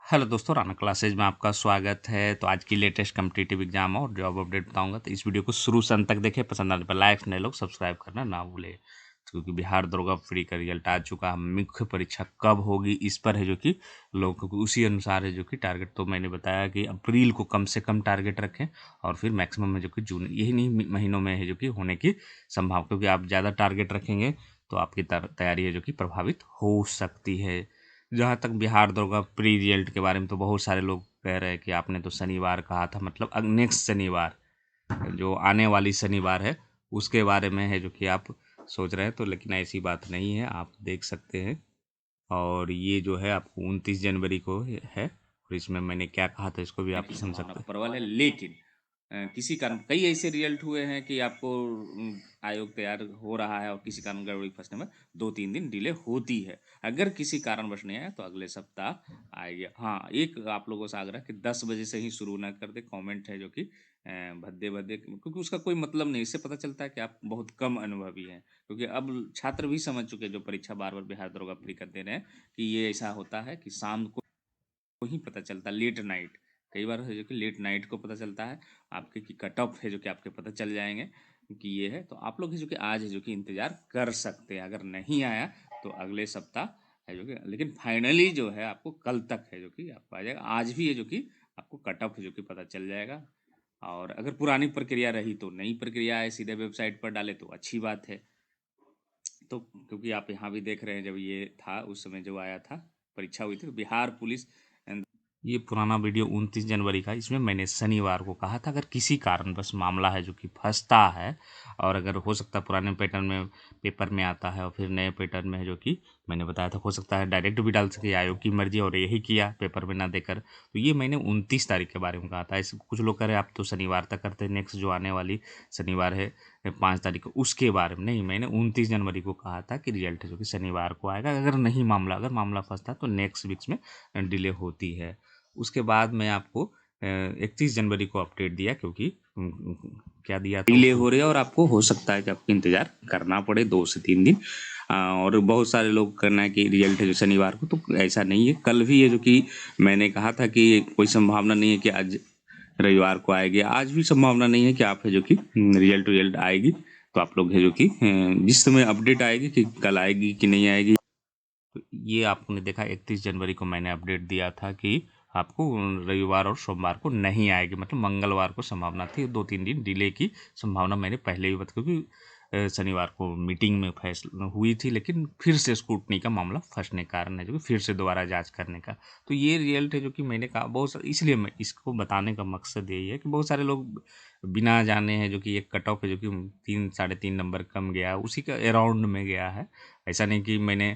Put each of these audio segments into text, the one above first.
Hello दोस्तों, Rana classes में आपका स्वागत है। तो आज की लेटेस्ट कॉम्पिटिटिव एग्जाम और जॉब अपडेट बताऊंगा। तो इस वीडियो को शुरू से अंत तक देखें। पसंद आने पर लाइक, नए लोग सब्सक्राइब करना ना भूले। क्योंकि बिहार दरोगा फ्री का रिजल्ट आ चुका है। मुख्य परीक्षा कब होगी इस पर है जो कि लोगों को उसी अनुसार है जो कि टारगेट। तो मैंने बताया कि अप्रैल को कम से कम टारगेट रखें और फिर मैक्सिमम में जो कि जून, यही नहीं महीनों में है जो कि होने की संभावना। क्योंकि आप ज़्यादा टारगेट रखेंगे तो आपकी तैयारी है जो कि प्रभावित हो सकती है। जहाँ तक बिहार दरोगा प्री रिजल्ट के बारे में, तो बहुत सारे लोग कह रहे हैं कि आपने तो शनिवार कहा था, मतलब नेक्स्ट शनिवार, जो आने वाली शनिवार है उसके बारे में है जो कि आप सोच रहे हैं। तो लेकिन ऐसी बात नहीं है, आप देख सकते हैं। और ये जो है आपको 29 जनवरी को है। और इसमें मैंने क्या कहा था इसको भी आप समझ सकते हैं। प्रबल है, लेकिन किसी कारण कई ऐसे रिजल्ट हुए हैं कि आपको आयोग तैयार हो रहा है और किसी कारण गड़बड़ी फंसने में 2-3 दिन डिले होती है। अगर किसी कारणवश नहीं आया तो अगले सप्ताह आएगा। हाँ, एक आप लोगों से आग्रह कि 10 बजे से ही शुरू ना कर दे। कमेंट है जो कि भद्दे भद्दे, क्योंकि उसका कोई मतलब नहीं। इससे पता चलता है कि आप बहुत कम अनुभवी हैं। क्योंकि अब छात्र भी समझ चुके हैं, जो परीक्षा बार बार बिहार दरोगा प्री कर दे रहे हैं, कि ये ऐसा होता है कि शाम को ही पता चलता है, लेट नाइट। कई बार है जो कि लेट नाइट को पता चलता है आपके, कि कट ऑफ है जो कि आपके पता चल जाएंगे कि ये है। तो आप लोग है जो कि आज है जो कि इंतजार कर सकते हैं। अगर नहीं आया तो अगले सप्ताह है जो कि, लेकिन फाइनली जो है आपको कल तक है जो कि आपको आ जाएगा। आज भी है जो कि आपको कट ऑफ है जो कि पता चल जाएगा। और अगर पुरानी प्रक्रिया रही तो नई प्रक्रिया है, सीधे वेबसाइट पर डाले तो अच्छी बात है। तो क्योंकि आप यहाँ भी देख रहे हैं, जब ये था उस समय जो आया था, परीक्षा हुई थी, तो बिहार पुलिस। ये पुराना वीडियो 29 जनवरी का, इसमें मैंने शनिवार को कहा था अगर किसी कारण बस मामला है जो कि फंसता है, और अगर हो सकता है पुराने पैटर्न में पेपर में आता है और फिर नए पैटर्न में है जो कि मैंने बताया था, हो सकता है डायरेक्ट भी डाल सके, आयोग की मर्जी, और यही किया पेपर में ना देकर। तो ये मैंने 29 तारीख के बारे में कहा था। ऐसे कुछ लोग कह रहे हैं आप तो शनिवार तक करते, नेक्स्ट जो आने वाली शनिवार है 5 तारीख को, उसके बारे में नहीं। मैंने 29 जनवरी को कहा था कि रिजल्ट है जो कि शनिवार को आएगा। अगर मामला फंसता है तो नेक्स्ट वीक्स में डिले होती है। उसके बाद मैं आपको 31 जनवरी को अपडेट दिया, क्योंकि क्या दिया था, डिले हो रहे हैं और आपको हो सकता है कि आपको इंतजार करना पड़े 2 से 3 दिन। और बहुत सारे लोग करना है कि रिजल्ट है जो शनिवार को, तो ऐसा नहीं है। कल भी है जो कि मैंने कहा था कि कोई संभावना नहीं है कि आज रविवार को आएगी। आज भी संभावना नहीं है कि आप है जो कि रिजल्ट आएगी। तो आप लोग है जो कि जिस समय अपडेट आएगी कि कल आएगी कि नहीं आएगी, तो ये आपने देखा 31 जनवरी को मैंने अपडेट दिया था कि आपको रविवार और सोमवार को नहीं आएगी, मतलब मंगलवार को संभावना थी। 2-3 दिन डिले की संभावना मैंने पहले ही बता, क्योंकि शनिवार को मीटिंग में फैसला हुई थी, लेकिन फिर से स्क्रूटनी का मामला फंसने के कारण है जो कि फिर से दोबारा जांच करने का। तो ये रिजल्ट है जो कि मैंने कहा बहुत सारे, इसलिए मैं इसको बताने का मकसद यही है कि बहुत सारे लोग बिना जाने हैं जो कि एक कट ऑफ है जो कि 3-3.5 नंबर कम गया, उसी का अराउंड में गया है। ऐसा नहीं कि मैंने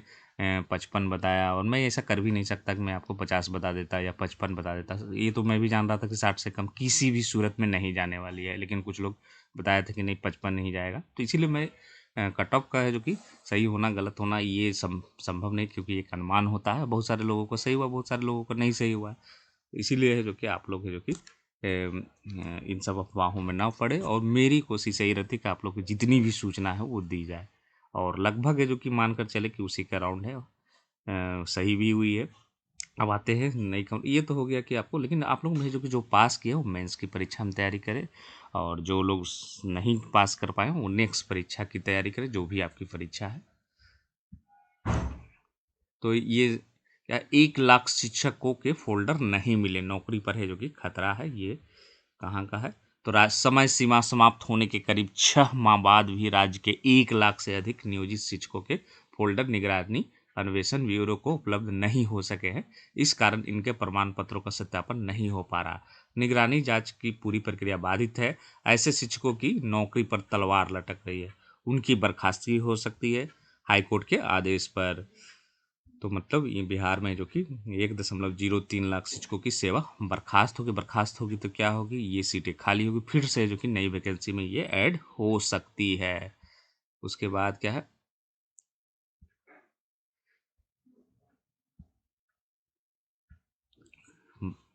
55 बताया, और मैं ऐसा कर भी नहीं सकता कि मैं आपको 50 बता देता या 55 बता देता। ये तो मैं भी जान रहा था कि 60 से कम किसी भी सूरत में नहीं जाने वाली है, लेकिन कुछ लोग बताया था कि नहीं 55 नहीं जाएगा। तो इसीलिए मैं कट ऑफ का है जो कि सही होना गलत होना ये संभव नहीं, क्योंकि एक अनुमान होता है। बहुत सारे लोगों को सही हुआ, बहुत सारे लोगों को नहीं सही हुआ। इसीलिए है जो कि आप लोग है जो कि इन सब अफवाहों में ना पड़े, और मेरी कोशिश यही रहती है कि आप लोग को जितनी भी सूचना है वो दी जाए। और लगभग है जो कि मानकर चले कि उसी का राउंड है। सही भी हुई है। अब आते हैं नई कम, ये तो हो गया कि आपको, लेकिन आप लोग में जो पास किए वो मेंस की परीक्षा में तैयारी करें, और जो लोग नहीं पास कर पाए वो नेक्स्ट परीक्षा की तैयारी करें, जो भी आपकी परीक्षा है। तो ये क्या 1 लाख शिक्षकों के फोल्डर नहीं मिले, नौकरी पर है जो कि खतरा है। ये कहाँ का है, तो समय सीमा समाप्त होने के करीब 6 माह बाद भी राज्य के 1 लाख से अधिक नियोजित शिक्षकों के फोल्डर निगरानी अन्वेषण ब्यूरो को उपलब्ध नहीं हो सके हैं। इस कारण इनके प्रमाण पत्रों का सत्यापन नहीं हो पा रहा। निगरानी जांच की पूरी प्रक्रिया बाधित है। ऐसे शिक्षकों की नौकरी पर तलवार लटक रही है, उनकी बर्खास्तगी हो सकती है हाईकोर्ट के आदेश पर। तो मतलब ये बिहार में जो कि 1.03 लाख शिक्षकों की सेवा बर्खास्त होगी तो क्या होगी, ये सीटें खाली होगी, फिर से जो कि नई वैकेंसी में ये ऐड हो सकती है। उसके बाद क्या है,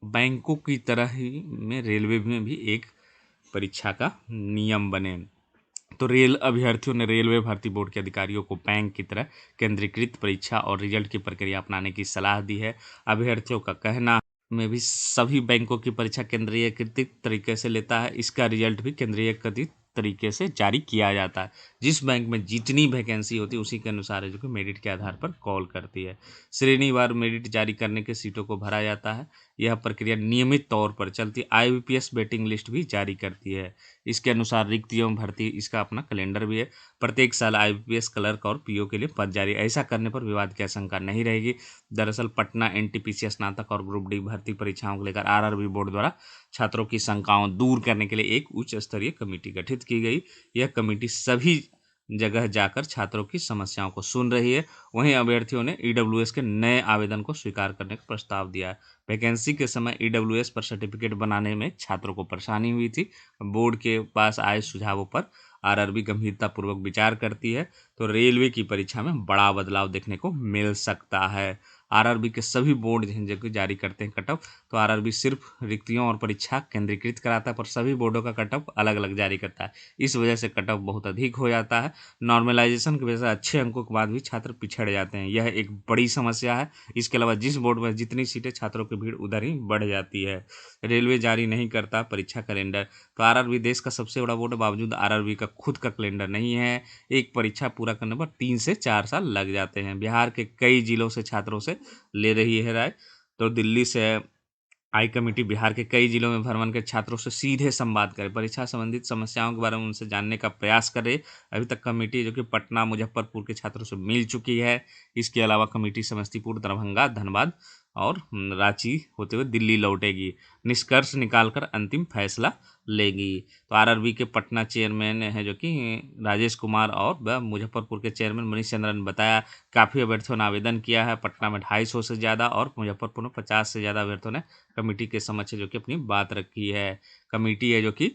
बैंकों की तरह ही में रेलवे में भी एक परीक्षा का नियम बने। तो रेल अभ्यर्थियों ने रेलवे भर्ती बोर्ड के अधिकारियों को बैंक की तरह केंद्रीकृत परीक्षा और रिजल्ट की प्रक्रिया अपनाने की सलाह दी है। अभ्यर्थियों का कहना में भी सभी बैंकों की परीक्षा केंद्रीयकृत तरीके से लेता है। इसका रिजल्ट भी केंद्रीयकृत तरीके से जारी किया जाता है। जिस बैंक में जितनी वैकेंसी होती है उसी के अनुसार है जो कि मेरिट के आधार पर कॉल करती है। श्रेणीवार मेरिट जारी करने के सीटों को भरा जाता है। यह प्रक्रिया नियमित तौर पर चलती है। आईबीपीएस वेटिंग लिस्ट भी जारी करती है। इसके अनुसार रिक्तियों भर्ती, इसका अपना कैलेंडर भी है। प्रत्येक साल आईबीपीएस क्लर्क और पीओ के लिए पद जारी, ऐसा करने पर विवाद की आशंका नहीं रहेगी। दरअसल पटना एनटीपीसी स्नातक और ग्रुप डी भर्ती परीक्षाओं को लेकर आरआरबी बोर्ड द्वारा छात्रों की शंकाओं दूर करने के लिए एक उच्च स्तरीय कमेटी गठित की गई। यह कमेटी सभी जगह जाकर छात्रों की समस्याओं को सुन रही है। वहीं अभ्यर्थियों ने ईडब्ल्यूएस के नए आवेदन को स्वीकार करने का प्रस्ताव दिया है। वैकेंसी के समय ईडब्ल्यूएस पर सर्टिफिकेट बनाने में छात्रों को परेशानी हुई थी। बोर्ड के पास आए सुझावों पर आरआरबी गंभीरतापूर्वक विचार करती है। तो रेलवे की परीक्षा में बड़ा बदलाव देखने को मिल सकता है। आरआरबी के सभी बोर्ड जो कि जारी करते हैं कट ऑफ, तो आरआरबी सिर्फ रिक्तियों और परीक्षा केंद्रीकृत कराता है, पर सभी बोर्डों का कट ऑफ अलग अलग जारी करता है। इस वजह से कट ऑफ बहुत अधिक हो जाता है। नॉर्मलाइजेशन की वजह से अच्छे अंकों के बाद भी छात्र पिछड़ जाते हैं, यह एक बड़ी समस्या है। इसके अलावा जिस बोर्ड में जितनी सीटें, छात्रों की भीड़ उधर ही बढ़ जाती है। रेलवे जारी नहीं करता परीक्षा कैलेंडर। तो आरआरबी देश का सबसे बड़ा बोर्ड है, बावजूद आरआरबी का खुद का कैलेंडर नहीं है। एक परीक्षा पूरा करने पर 3 से 4 साल लग जाते हैं। बिहार के कई जिलों से छात्रों से ले रही है राय। तो दिल्ली से आई कमेटी बिहार के कई जिलों में भ्रमण कर छात्रों से सीधे संवाद करे, परीक्षा संबंधित समस्याओं के बारे में उनसे जानने का प्रयास करे। अभी तक कमेटी जो कि पटना मुजफ्फरपुर के छात्रों से मिल चुकी है। इसके अलावा कमेटी समस्तीपुर, दरभंगा, धनबाद और रांची होते हुए दिल्ली लौटेगी। निष्कर्ष निकालकर अंतिम फैसला लेगी। तो आरआरबी के पटना चेयरमैन है जो कि राजेश कुमार और मुजफ्फरपुर के चेयरमैन मनीष चंद्र ने बताया, काफ़ी अभ्यर्थियों ने आवेदन किया है। पटना में 250 से ज़्यादा और मुजफ्फरपुर में 50 से ज़्यादा अभ्यर्थियों ने कमेटी के समक्ष जो कि अपनी बात रखी है। कमेटी है जो कि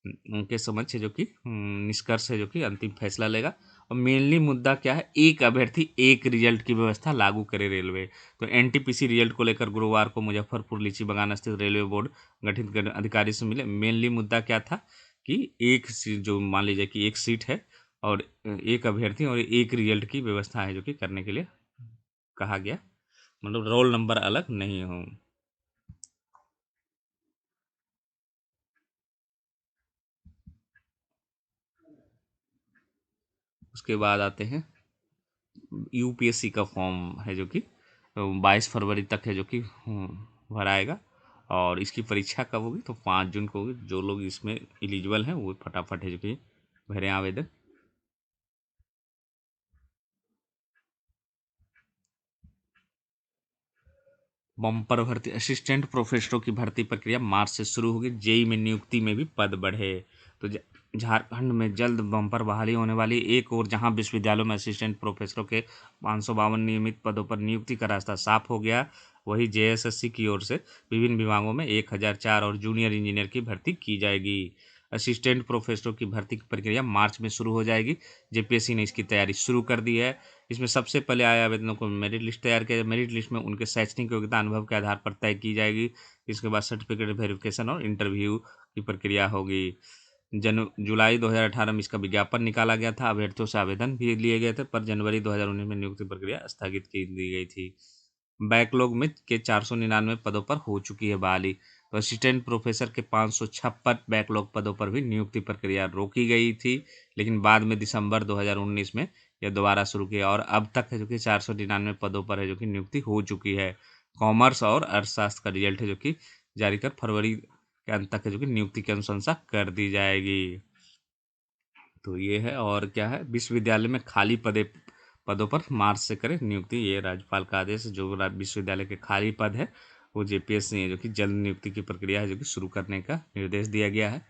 उनके समक्ष जो कि निष्कर्ष है जो कि अंतिम फैसला लेगा। और मेनली मुद्दा क्या है, एक अभ्यर्थी एक रिजल्ट की व्यवस्था लागू करे रेलवे। तो एनटीपीसी रिजल्ट को लेकर गुरुवार को मुजफ्फरपुर लीची बगान स्थित रेलवे बोर्ड गठित अधिकारी से मिले। मेनली मुद्दा क्या था कि एक सीट, जो मान लीजिए कि एक सीट है और एक अभ्यर्थी और एक रिजल्ट की व्यवस्था है जो कि करने के लिए कहा गया, मतलब रोल नंबर अलग नहीं हो। उसके बाद आते हैं यूपीएससी का फॉर्म है जो कि 22 फरवरी तक है जो कि भराएगा। और इसकी परीक्षा कब होगी, तो 5 जून को होगी। जो लोग इसमें एलिजिबल हैं वो फटाफट है जो कि भरें आवेदन। बम्पर भर्ती, असिस्टेंट प्रोफेसरों की भर्ती प्रक्रिया मार्च से शुरू होगी। जेई में नियुक्ति में भी पद बढ़े। तो झारखंड में जल्द बम्पर बहाली होने वाली। एक और जहां विश्वविद्यालयों में असिस्टेंट प्रोफेसरों के 552 नियमित पदों पर नियुक्ति का रास्ता साफ हो गया, वही जेएसएससी की ओर से विभिन्न विभागों में 1004 और जूनियर इंजीनियर की भर्ती की जाएगी। असिस्टेंट प्रोफेसरों की भर्ती की प्रक्रिया मार्च में शुरू हो जाएगी। जेपीएससी ने इसकी तैयारी शुरू कर दी है। इसमें सबसे पहले आए आवेदनों को मेरिट लिस्ट तैयार किया जाए। मेरिट लिस्ट में उनके शैक्षणिक योग्यता, अनुभव के आधार पर तय की जाएगी। इसके बाद सर्टिफिकेट वेरिफिकेशन और इंटरव्यू की प्रक्रिया होगी। जुलाई 2018 में इसका विज्ञापन निकाला गया था। अभ्यर्थियों से आवेदन भी लिए गए थे, पर जनवरी 2019 में नियुक्ति प्रक्रिया स्थगित की दी गई थी। बैकलॉग में के 499 पदों पर हो चुकी है बहाली। तो असिस्टेंट प्रोफेसर के 556 बैकलॉग पदों पर भी नियुक्ति प्रक्रिया रोकी गई थी, लेकिन बाद में दिसंबर 2019 में यह दोबारा शुरू किया और अब तक है जो कि 499 पदों पर है जो कि नियुक्ति हो चुकी है। कॉमर्स और अर्थशास्त्र का रिजल्ट है जो कि जारी कर फरवरी के अंत तक है जो कि नियुक्ति की अनुशंसा कर दी जाएगी। तो ये है। और क्या है, विश्वविद्यालय में खाली पदों पर मार्च से करें नियुक्ति, ये राज्यपाल का आदेश है। जो विश्वविद्यालय के खाली पद है वो जेपीएससी है जो कि जल्द नियुक्ति की प्रक्रिया है जो कि शुरू करने का निर्देश दिया गया है।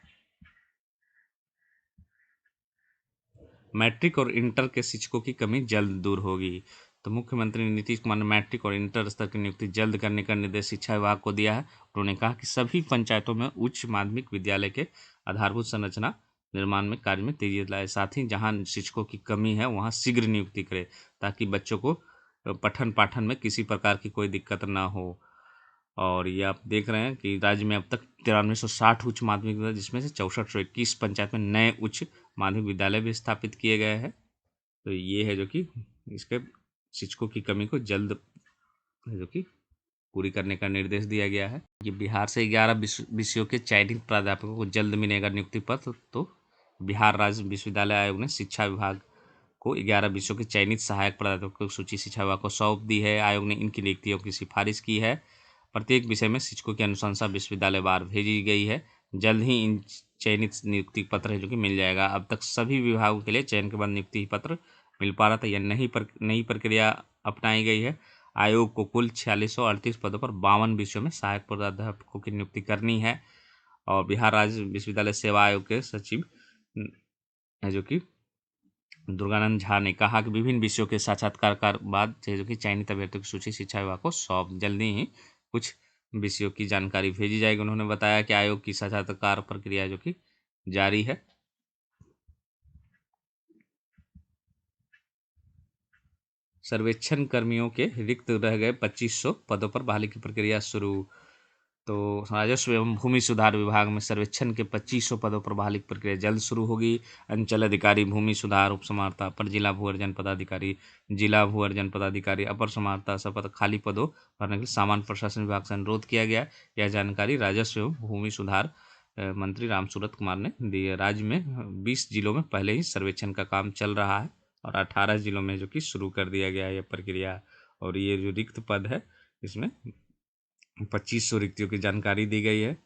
मैट्रिक और इंटर के शिक्षकों की कमी जल्द दूर होगी। तो मुख्यमंत्री नीतीश कुमार ने मैट्रिक और इंटर स्तर की नियुक्ति जल्द करने का निर्देश शिक्षा विभाग को दिया है। उन्होंने कहा कि सभी पंचायतों में उच्च माध्यमिक विद्यालय के आधारभूत संरचना निर्माण में कार्य में तेजी लाए, साथ ही जहां शिक्षकों की कमी है वहां शीघ्र नियुक्ति करे, ताकि बच्चों को पठन पाठन में किसी प्रकार की कोई दिक्कत ना हो। और ये आप देख रहे हैं कि राज्य में अब तक 9360 उच्च माध्यमिक विद्यालय, जिसमें से 6421 पंचायत में नए उच्च माध्यमिक विद्यालय भी स्थापित किए गए हैं। तो ये है जो कि इसके शिक्षकों की कमी को जल्द है जो कि पूरी करने का निर्देश दिया गया है कि बिहार से 11 विषयों के चयनित प्राध्यापकों को जल्द मिलेगा नियुक्ति पत्र। तो बिहार राज्य विश्वविद्यालय आयोग ने शिक्षा विभाग को 11 विषयों के चयनित सहायक प्राध्यापकों की सूची शिक्षा विभाग को सौंप दी है। आयोग ने इनकी नियुक्तियों की सिफारिश की है। प्रत्येक विषय में शिक्षकों की अनुशंसा विश्वविद्यालय बार भेजी गई है। जल्द ही इन चयनित नियुक्ति पत्र है जो कि मिल जाएगा। अब तक सभी विभागों के लिए चयन के बाद नियुक्ति पत्र मिल पा रहा था, यह नई प्रक्रिया अपनाई गई है। आयोग को कुल 4638 पदों पर 52 विषयों में सहायक प्राध्यापकों की नियुक्ति करनी है। और बिहार राज्य विश्वविद्यालय सेवा आयोग के सचिव है जो कि दुर्गानंद झा ने कहा कि विभिन्न विषयों के साक्षात्कार बाद जो कि चयनित अभ्यर्थियों की सूची शिक्षा विभाग को सौंप जल्दी ही कुछ विषयों की जानकारी भेजी जाएगी। उन्होंने बताया कि आयोग की साक्षात्कार प्रक्रिया जो कि जारी है। सर्वेक्षण कर्मियों के रिक्त रह गए 2500 पदों पर बहाली की प्रक्रिया शुरू। तो राजस्व एवं भूमि सुधार विभाग में सर्वेक्षण के 2500 पदों पर बहाली की प्रक्रिया जल्द शुरू होगी। अंचल अधिकारी भूमि सुधार उप समाहर्ता अपर जिला भू अर्जन पदाधिकारी जिला भू अर्जन पदाधिकारी अपर समाहर्ता सब पद खाली पदों भरने के लिए सामान्य प्रशासन विभाग से अनुरोध किया गया। यह जानकारी राजस्व एवं भूमि सुधार मंत्री रामसूरत कुमार ने दी है। राज्य में 20 जिलों में पहले ही सर्वेक्षण का काम चल रहा है और 18 जिलों में जो कि शुरू कर दिया गया है यह प्रक्रिया। और ये जो रिक्त पद है इसमें 2500 रिक्तियों की जानकारी दी गई है।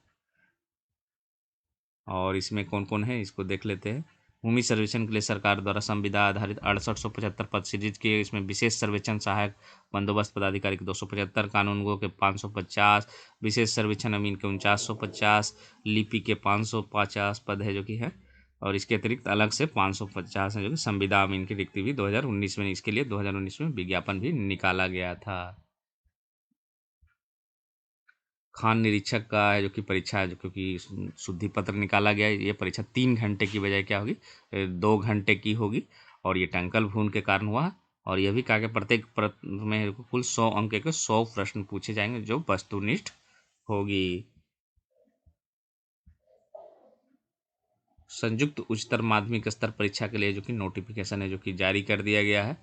और इसमें कौन कौन है इसको देख लेते हैं। भूमि सर्वेक्षण के लिए सरकार द्वारा संविदा आधारित 6875 पद सृजित किए। इसमें विशेष सर्वेक्षण सहायक बंदोबस्त पदाधिकारी के 275, कानूनगो के 550, विशेष सर्वेक्षण अमीन के 4950, लिपि के 550 पद है जो कि है। और इसके अतिरिक्त अलग से 550 है जो कि संविदा अमीन की रिक्ति भी 2019 में, इसके लिए 2019 में विज्ञापन भी निकाला गया था। खान निरीक्षक का है जो कि परीक्षा है जो क्योंकि शुद्धि पत्र निकाला गया है। ये परीक्षा 3 घंटे की बजाय क्या होगी 2 घंटे की होगी। और ये टंकल भून के कारण हुआ। और यह भी कहा कि प्रत्येक प्रश्न में कुल 100 अंक के 100 प्रश्न पूछे जाएंगे जो वस्तुनिष्ठ होगी। संयुक्त उच्चतर माध्यमिक स्तर परीक्षा के लिए जो कि नोटिफिकेशन है जो कि जारी कर दिया गया है।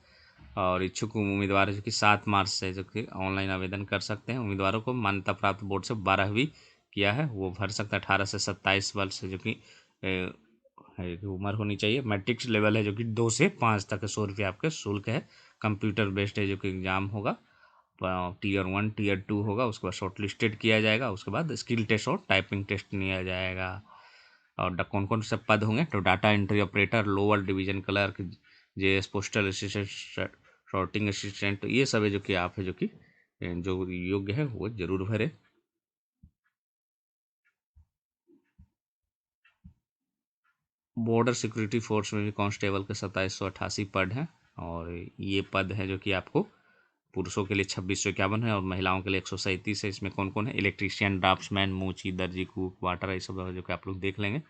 और इच्छुक उम्मीदवार जो कि 7 मार्च से जो कि ऑनलाइन आवेदन कर सकते हैं। उम्मीदवारों को मान्यता प्राप्त बोर्ड से 12वीं किया है वो भर सकता है। 18 से 27 वर्ष जो कि उम्र होनी चाहिए। मैट्रिक्स लेवल है जो कि 2 से 5 तक 100 रुपये आपके शुल्क है। कंप्यूटर बेस्ड है जो कि एग्जाम होगा। टीयर 1 टीयर 2 होगा। उसके बाद शॉर्ट लिस्टेड किया जाएगा। उसके बाद स्किल टेस्ट और टाइपिंग टेस्ट लिया जाएगा। और कौन कौन से पद होंगे तो data entry operator, lower division clerk, JS postal assistant, sorting assistant, तो ये सब है जो कि आप है जो कि जो योग्य है वो जरूर भरे। बॉर्डर सिक्योरिटी फोर्स में भी कांस्टेबल के 2788 पद हैं। और ये पद है जो कि आपको पुरुषों के लिए 2651 है और महिलाओं के लिए 137 है। इसमें कौन कौन है इलेक्ट्रीशियन, ड्राफ्ट्समैन, मूची, दर्जी, कुक, वाटर, ये सब जो कि आप लोग देख लेंगे।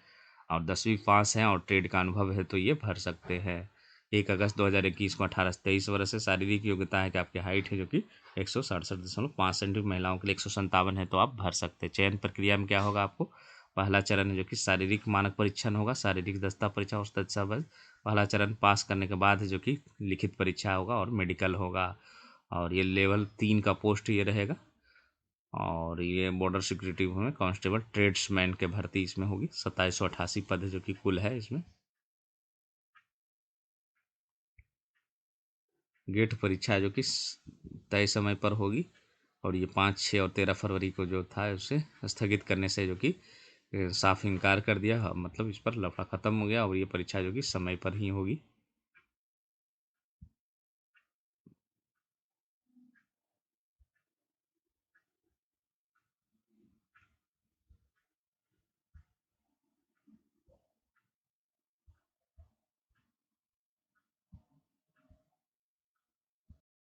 और 10वीं पास हैं और ट्रेड का अनुभव है तो ये भर सकते हैं। 1 अगस्त 2021 को 18 से 23 वर्ष से शारीरिक योग्यता है कि आपकी हाइट है जो कि 167.5 सेंटीमीटर, महिलाओं के लिए 157 है तो आप भर सकते हैं। चयन प्रक्रिया में क्या होगा आपको पहला चरण है जो कि शारीरिक मानक परीक्षण होगा, शारीरिक दस्ता परीक्षा और दस्तावेज पहला चरण पास करने के बाद है जो कि लिखित परीक्षा होगा और मेडिकल होगा। और ये लेवल 3 का पोस्ट ये रहेगा। और ये बॉर्डर सिक्योरिटी में कांस्टेबल ट्रेड्समैन के भर्ती इसमें होगी। 2788 पद जो कि कुल है इसमें। गेट परीक्षा जो कि तय समय पर होगी। और ये 5, 6 और 13 फरवरी को जो था उसे स्थगित करने से जो कि साफ इनकार कर दिया। मतलब इस पर लफड़ा ख़त्म हो गया और ये परीक्षा जो कि समय पर ही होगी।